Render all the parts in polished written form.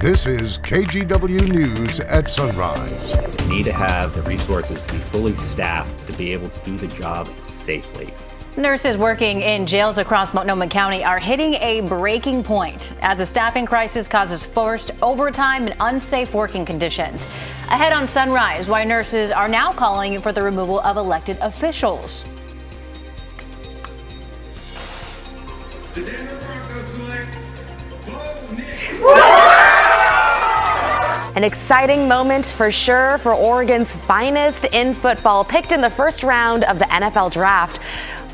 This is KGW News at Sunrise. We need to have the resources to be fully staffed to be able to do the job safely. Nurses working in jails across Multnomah County are hitting a breaking point as a staffing crisis causes forced overtime and unsafe working conditions. Ahead on Sunrise, why nurses are now calling for the removal of elected officials. An exciting moment for sure for Oregon's finest in football, picked in the first round of the NFL draft,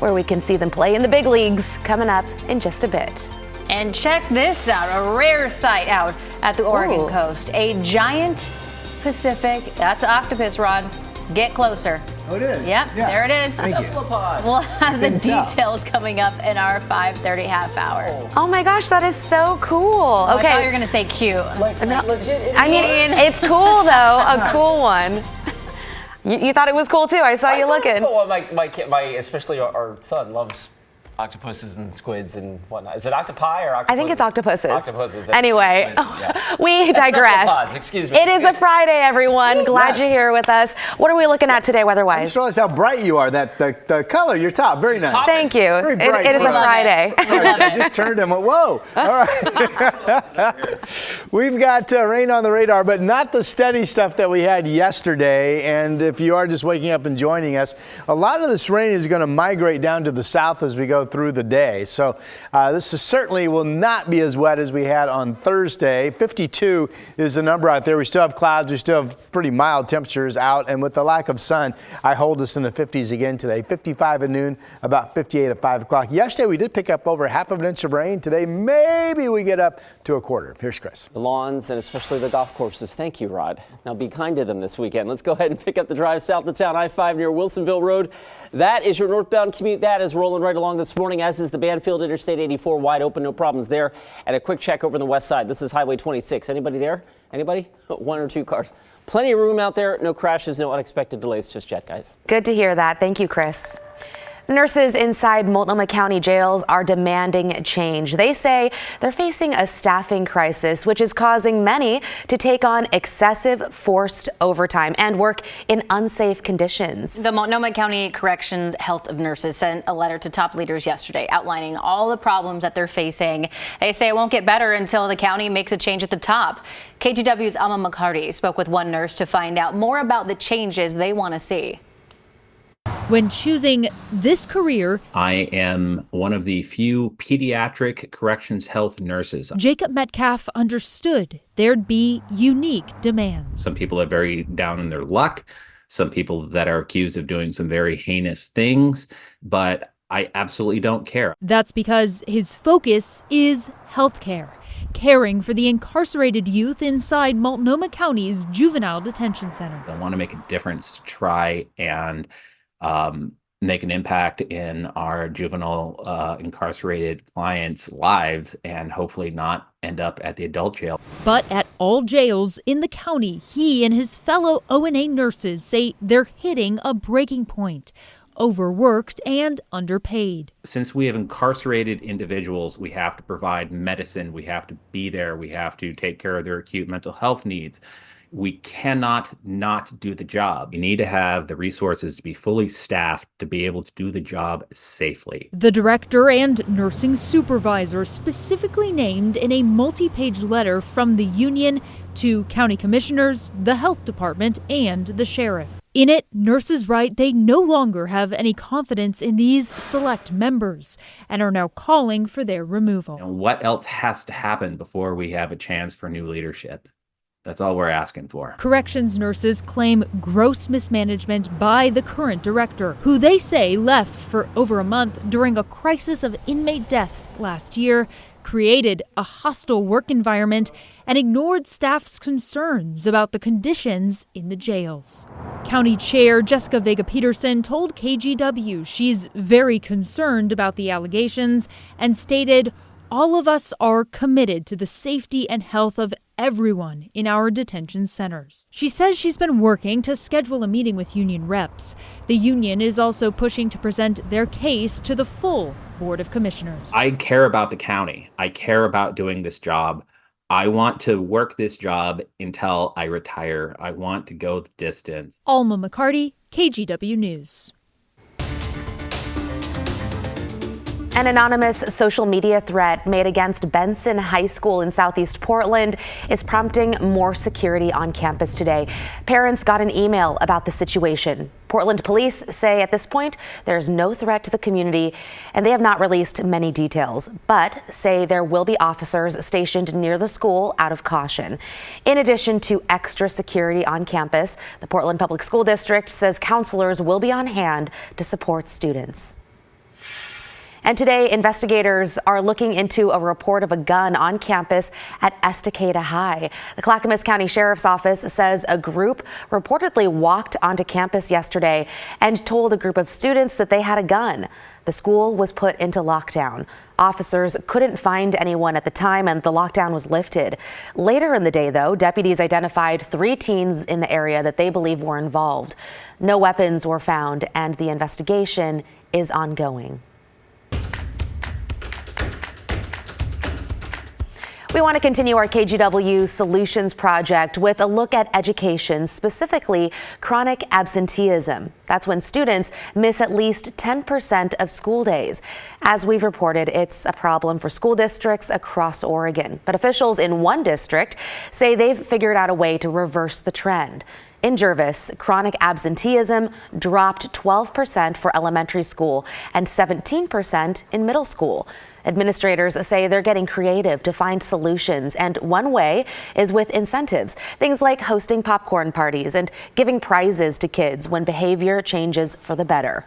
where we can see them play in the big leagues coming up in just a bit. And check this out, a rare sight out at the Oregon coast. A giant Pacific, that's octopus, Rod. Get closer. Oh, it is? Yep, yeah. There it is. Thank you. We'll have the details coming up in our 5:30 half hour. Oh my gosh, that is so cool. Oh, okay. I thought you were going to say cute. I mean, it's cool though, a cool one. You thought it was cool too. I saw you looking. Cool. My especially our son loves octopuses and squids and whatnot. Is it octopi or octopuses? I think it's octopuses. Octopuses. Anyway, we digress. Excuse me. It is a Friday, everyone. Glad you're here with us. What are we looking at today weather-wise? I just realized how bright you are. The color, your top, very nice. Thank you. Very bright. It is a Friday. I just turned and went, whoa. All right. We've got rain on the radar, but not the steady stuff that we had yesterday. And if you are just waking up and joining us, a lot of this rain is going to migrate down to the south as we go through the day. So this certainly will not be as wet as we had on Thursday. 52 is the number out there. We still have clouds. We still have pretty mild temperatures out. And with the lack of sun, I hold us in the 50s again today. 55 at noon, about 58 at 5 o'clock. Yesterday, we did pick up over half of an inch of rain. Today, maybe we get up to a quarter. Here's Chris. The lawns and especially the golf courses. Thank you, Rod. Now be kind to them this weekend. Let's go ahead and pick up the drive south of town, I-5 near Wilsonville Road. That is your northbound commute. That is rolling right along this morning, as is the Banfield Interstate 84, wide open, no problems there. And a quick check over on the west side. This is Highway 26. Anybody there? Anybody? One or two cars. Plenty of room out there. No crashes, no unexpected delays just yet, guys. Good to hear that. Thank you, Chris. Nurses inside Multnomah County jails are demanding change. They say they're facing a staffing crisis, which is causing many to take on excessive forced overtime and work in unsafe conditions. The Multnomah County Corrections Health of Nurses sent a letter to top leaders yesterday outlining all the problems that they're facing. They say it won't get better until the county makes a change at the top. KGW's Alma McCarty spoke with one nurse to find out more about the changes they want to see. When choosing this career, I am one of the few pediatric corrections health nurses. Jacob Metcalf understood there'd be unique demands. Some people are very down in their luck. Some people that are accused of doing some very heinous things, but I absolutely don't care. That's because his focus is healthcare, caring for the incarcerated youth inside Multnomah County's juvenile detention center. I want to make a difference to try and make an impact in our juvenile incarcerated clients' lives and hopefully not end up at the adult jail. But at all jails in the county, he and his fellow O&A nurses say they're hitting a breaking point. Overworked and underpaid. Since we have incarcerated individuals, we have to provide medicine, we have to be there, we have to take care of their acute mental health needs. We cannot not do the job. We need to have the resources to be fully staffed to be able to do the job safely. The director and nursing supervisor specifically named in a multi-page letter from the union to county commissioners, the health department, and the sheriff. In it, nurses write they no longer have any confidence in these select members and are now calling for their removal. And what else has to happen before we have a chance for new leadership? That's all we're asking for. Corrections nurses claim gross mismanagement by the current director, who they say left for over a month during a crisis of inmate deaths last year, created a hostile work environment, and ignored staff's concerns about the conditions in the jails. County Chair Jessica Vega-Peterson told KGW she's very concerned about the allegations and stated, "All of us are committed to the safety and health of everyone in our detention centers." She says she's been working to schedule a meeting with union reps. The union is also pushing to present their case to the full Board of Commissioners. I care about the county. I care about doing this job. I want to work this job until I retire. I want to go the distance. Alma McCarty, KGW News. An anonymous social media threat made against Benson High School in Southeast Portland is prompting more security on campus today. Parents got an email about the situation. Portland police say at this point there's no threat to the community, and they have not released many details, but say there will be officers stationed near the school out of caution. In addition to extra security on campus, the Portland Public School District says counselors will be on hand to support students. And today, investigators are looking into a report of a gun on campus at Estacada High. The Clackamas County Sheriff's Office says a group reportedly walked onto campus yesterday and told a group of students that they had a gun. The school was put into lockdown. Officers couldn't find anyone at the time, and the lockdown was lifted. Later in the day, though, deputies identified 3 teens in the area that they believe were involved. No weapons were found, and the investigation is ongoing. We want to continue our KGW Solutions project with a look at education, specifically chronic absenteeism. That's when students miss at least 10% of school days. As we've reported, it's a problem for school districts across Oregon. But officials in one district say they've figured out a way to reverse the trend. In Jervis, chronic absenteeism dropped 12% for elementary school and 17% in middle school. Administrators say they're getting creative to find solutions, and one way is with incentives, things like hosting popcorn parties and giving prizes to kids when behavior changes for the better.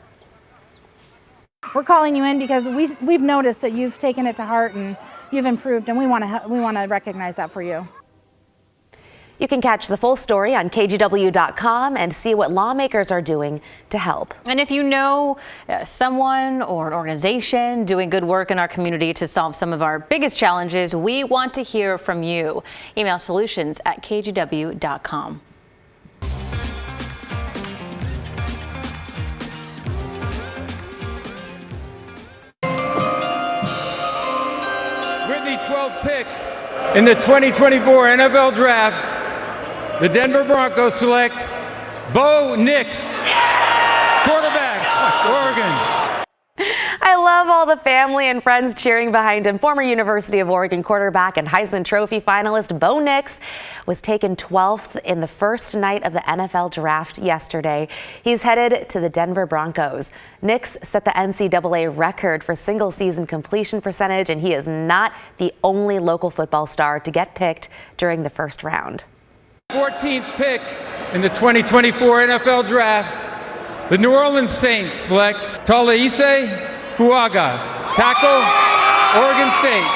We're calling you in because we've noticed that you've taken it to heart and you've improved, and we want to recognize that for you. You can catch the full story on KGW.com and see what lawmakers are doing to help. And if you know someone or an organization doing good work in our community to solve some of our biggest challenges, we want to hear from you. Email solutions@kgw.com. With the 12th pick in the 2024 NFL Draft, the Denver Broncos select Bo Nix, quarterback, Oregon. I love all the family and friends cheering behind him. Former University of Oregon quarterback and Heisman Trophy finalist Bo Nix was taken 12th in the first night of the NFL Draft yesterday. He's headed to the Denver Broncos. Nix set the NCAA record for single-season completion percentage, and he is not the only local football star to get picked during the first round. 14th pick in the 2024 NFL Draft, the New Orleans Saints select Talise Fuaga, tackle, Oregon State.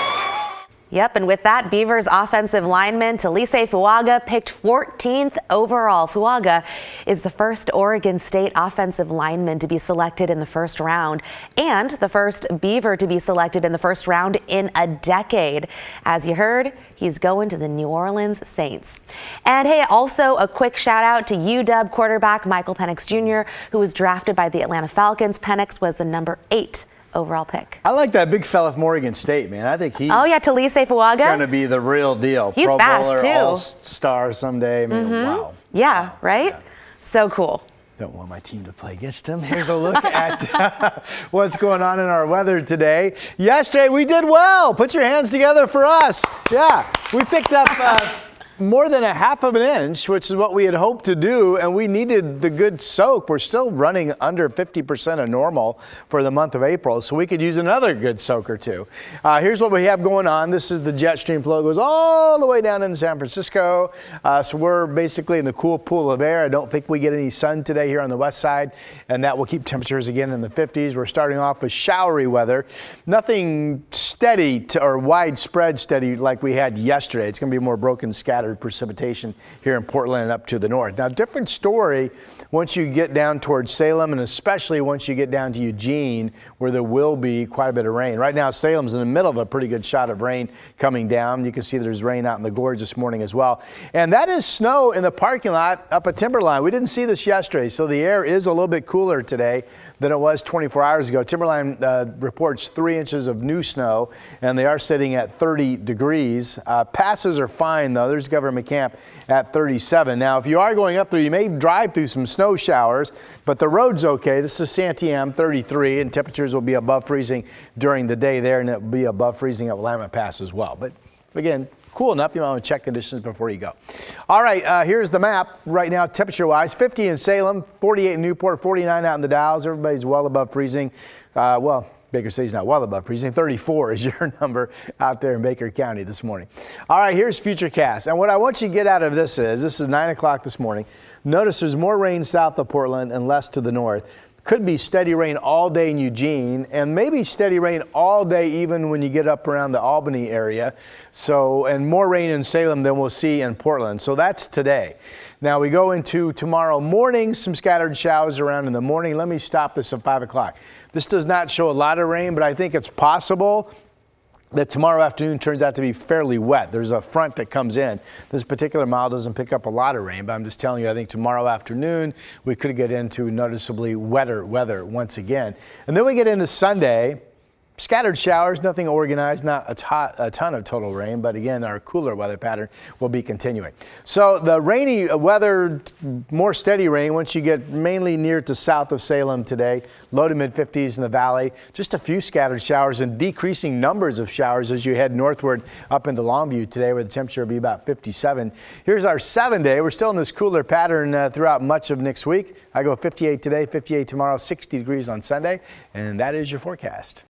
Yep, and with that, Beavers offensive lineman Talise Fuaga picked 14th overall. Fuaga is the first Oregon State offensive lineman to be selected in the first round and the first Beaver to be selected in the first round in a decade. As you heard, he's going to the New Orleans Saints. And hey, also a quick shout out to UW quarterback Michael Penix Jr., who was drafted by the Atlanta Falcons. Penix was the number 8 overall pick. I like that big fella from Oregon State, man. I think he's Talise Fuaga going to be the real deal. He's Pro fast, Bowler, too. All-star someday. Man, wow. Yeah, right? Yeah. So cool. Don't want my team to play against him. Here's a look at what's going on in our weather today. Yesterday, we did well. Put your hands together for us. Yeah, we picked up more than 1/2 inch, which is what we had hoped to do, and we needed the good soak. We're still running under 50% of normal for the month of April, so we could use another good soak or two. Here's what we have going on. This is the jet stream flow. It goes all the way down into San Francisco, so we're basically in the cool pool of air. I don't think we get any sun today here on the west side, and that will keep temperatures again in the 50s. We're starting off with showery weather. Nothing steady or widespread steady like we had yesterday. It's going to be more broken, scattered scattered precipitation here in Portland and up to the north. Now, different story once you get down towards Salem, and especially once you get down to Eugene, where there will be quite a bit of rain. Right now, Salem's in the middle of a pretty good shot of rain coming down. You can see there's rain out in the gorge this morning as well. And that is snow in the parking lot up at Timberline. We didn't see this yesterday, so the air is a little bit cooler today than it was 24 hours ago. Timberline reports 3 inches of new snow, and they are sitting at 30 degrees. Passes are fine, though. There's Governor McCamp at 37. Now, if you are going up there, you may drive through some snow showers, but the road's okay. This is Santiam, 33, and temperatures will be above freezing during the day there, and it will be above freezing at Willamette Pass as well. But again, cool enough. You want to check conditions before you go. All right, here's the map right now, temperature-wise. 50 in Salem, 48 in Newport, 49 out in the Dalles. Everybody's well above freezing. Well, Baker City's not well above freezing. 34 is your number out there in Baker County this morning. All right, here's Futurecast. And what I want you to get out of this is 9 o'clock this morning. Notice there's more rain south of Portland and less to the north. Could be steady rain all day in Eugene, and maybe steady rain all day even when you get up around the Albany area. So, and more rain in Salem than we'll see in Portland. So that's today. Now we go into tomorrow morning, some scattered showers around in the morning. Let me stop this at 5 o'clock. This does not show a lot of rain, but I think it's possible that tomorrow afternoon turns out to be fairly wet. There's a front that comes in. This particular model doesn't pick up a lot of rain, but I'm just telling you, I think tomorrow afternoon we could get into noticeably wetter weather once again. And then we get into Sunday. Scattered showers, nothing organized, not a ton of total rain, but again, our cooler weather pattern will be continuing. So the rainy weather, more steady rain once you get mainly near to south of Salem today, low to mid 50s in the valley, just a few scattered showers and decreasing numbers of showers as you head northward up into Longview today, where the temperature will be about 57. Here's our 7-day. We're still in this cooler pattern throughout much of next week. I go 58 today, 58 tomorrow, 60 degrees on Sunday, and that is your forecast.